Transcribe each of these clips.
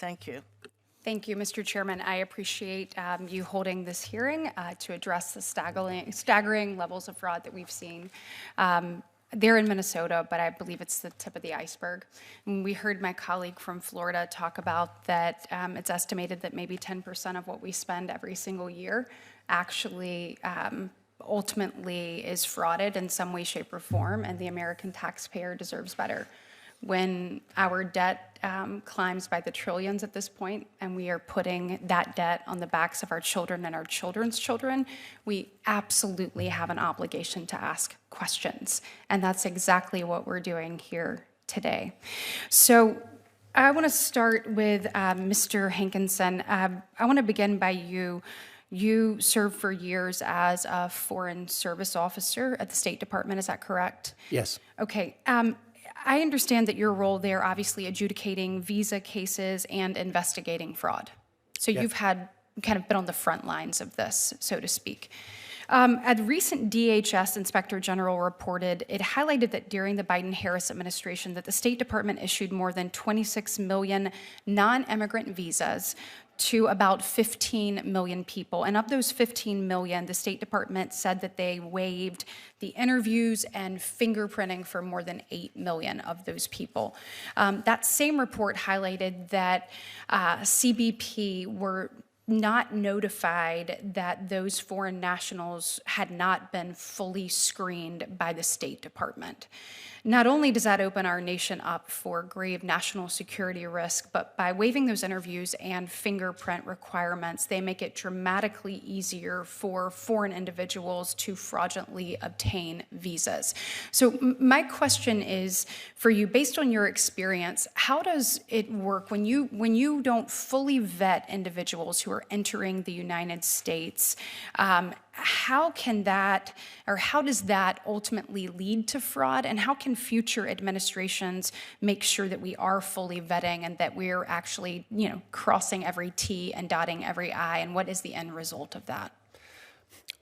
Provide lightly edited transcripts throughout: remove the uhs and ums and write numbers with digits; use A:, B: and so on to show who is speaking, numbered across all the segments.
A: Thank you.
B: Thank you, Mr. Chairman. I appreciate you holding this hearing to address the staggering levels of fraud that we've seen. They're in Minnesota, but I believe it's the tip of the iceberg. And we heard my colleague from Florida talk about that it's estimated that maybe 10% of what we spend every single year actually ultimately is frauded in some way, shape, or form, and the American taxpayer deserves better. When our debt climbs by the trillions at this point, and we are putting that debt on the backs of our children and our children's children, we absolutely have an obligation to ask questions. And that's exactly what we're doing here today. So I want to start with Mr. Hankinson. I want to begin by you. You served for years as a foreign service officer at the State Department, is that correct?
C: Yes.
B: Okay. I understand that your role there, obviously adjudicating visa cases and investigating fraud. So you've had kind of been on the front lines of this, so to speak. A recent DHS Inspector General reported, it highlighted that during the Biden-Harris administration that the State Department issued more than 26 million non-immigrant visas to about 15 million people. And of those 15 million, the State Department said that they waived the interviews and fingerprinting for more than 8 million of those people. That same report highlighted that CBP were not notified that those foreign nationals had not been fully screened by the State Department. Not only does that open our nation up for grave national security risk, but by waiving those interviews and fingerprint requirements, they make it dramatically easier for foreign individuals to fraudulently obtain visas. So my question is for you, based on your experience, how does it work when you don't fully vet individuals who are entering the United States? How can that, or how does that ultimately lead to fraud, and how can future administrations make sure that we are fully vetting and that we're actually, crossing every T and dotting every I, and what is the end result of that?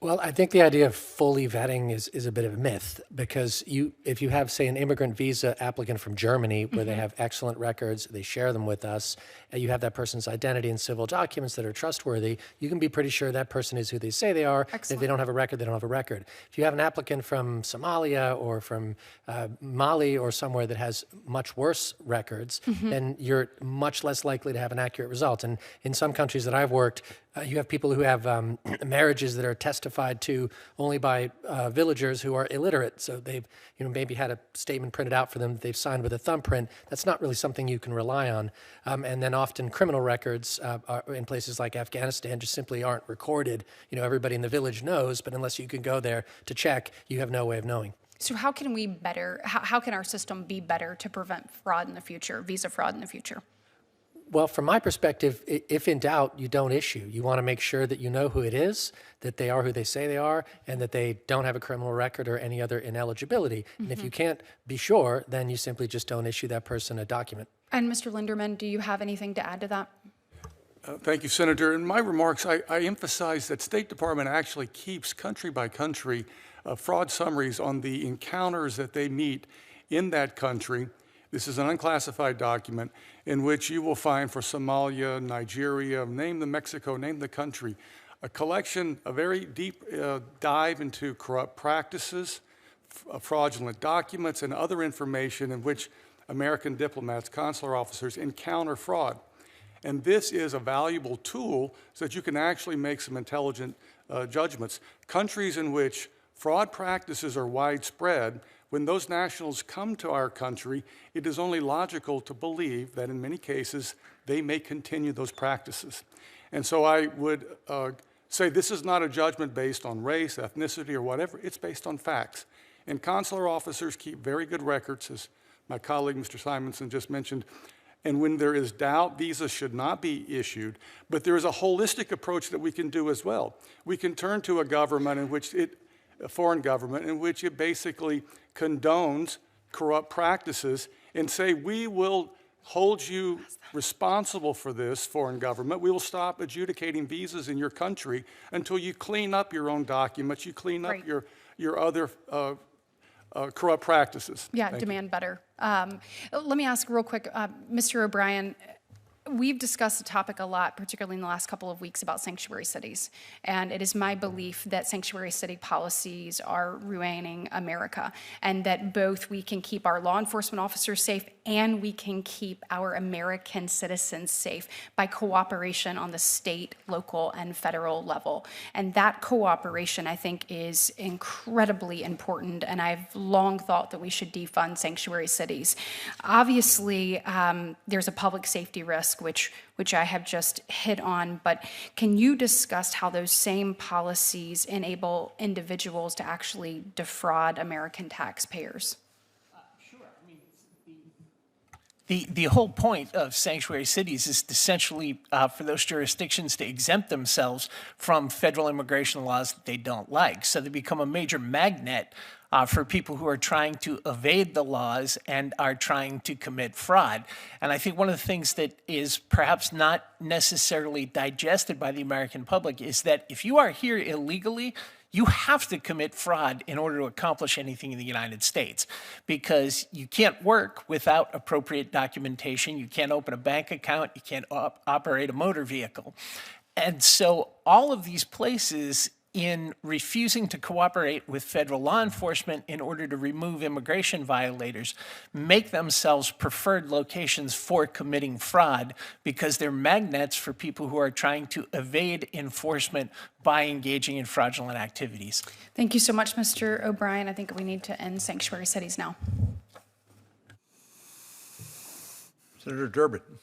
C: Well, I think the idea of fully vetting is a bit of a myth, because if you have, say, an immigrant visa applicant from Germany where they have excellent records, they share them with us, and you have that person's identity and civil documents that are trustworthy, you can be pretty sure that person is who they say they are. Excellent. If they don't have a record, they don't have a record. If you have an applicant from Somalia or from Mali or somewhere that has much worse records, then you're much less likely to have an accurate result. And in some countries that I've worked, you have people who have marriages that are testified to only by villagers who are illiterate. So they've maybe had a statement printed out for them that they've signed with a thumbprint. That's not really something you can rely on. And then often criminal records in places like Afghanistan just simply aren't recorded. Everybody in the village knows, but unless you can go there to check, you have no way of knowing.
B: So how can we how can our system be better to prevent fraud in the future, visa fraud in the future?
C: Well, from my perspective, if in doubt, you don't issue. You want to make sure that you know who it is, that they are who they say they are, and that they don't have a criminal record or any other ineligibility. And if you can't be sure, then you simply just don't issue that person a document.
B: And Mr. Linderman, do you have anything to add to that?
D: Thank you, Senator. In my remarks, I emphasize that State Department actually keeps country by country fraud summaries on the encounters that they meet in that country. This is an unclassified document in which you will find for Somalia, Nigeria, name the Mexico, name the country, a collection, a very deep dive into corrupt practices, fraudulent documents, and other information in which American diplomats, consular officers encounter fraud. And this is a valuable tool so that you can actually make some intelligent judgments. Countries in which fraud practices are widespread, when those nationals come to our country, it is only logical to believe that in many cases they may continue those practices. And so I would say this is not a judgment based on race, ethnicity, or whatever. It's based on facts. And consular officers keep very good records, as my colleague Mr. Simonson just mentioned. And when there is doubt, visas should not be issued. But there is a holistic approach that we can do as well. We can turn to a government in which a foreign government in which it basically condones corrupt practices and say, we will hold you responsible for this, foreign government. We will stop adjudicating visas in your country until you clean up your own documents, you clean up your other corrupt practices.
B: Yeah, demand better. Let me ask real quick, Mr. O'Brien, We've discussed the topic a lot, particularly in the last couple of weeks, about sanctuary cities. And it is my belief that sanctuary city policies are ruining America, and that both we can keep our law enforcement officers safe and we can keep our American citizens safe by cooperation on the state, local, and federal level. And that cooperation, I think, is incredibly important, and I've long thought that we should defund sanctuary cities. Obviously, there's a public safety risk, which I have just hit on, but can you discuss how those same policies enable individuals to actually defraud American taxpayers?
A: Sure. I mean, the whole point of sanctuary cities is essentially for those jurisdictions to exempt themselves from federal immigration laws that they don't like. So they become a major magnet for people who are trying to evade the laws and are trying to commit fraud. And I think one of the things that is perhaps not necessarily digested by the American public is that if you are here illegally, you have to commit fraud in order to accomplish anything in the United States, because you can't work without appropriate documentation. You can't open a bank account. You can't operate a motor vehicle. And so all of these places, in refusing to cooperate with federal law enforcement in order to remove immigration violators, make themselves preferred locations for committing fraud, because they're magnets for people who are trying to evade enforcement by engaging in fraudulent activities.
B: Thank you so much, Mr. O'Brien. I think we need to end sanctuary cities now.
E: Senator Durbin.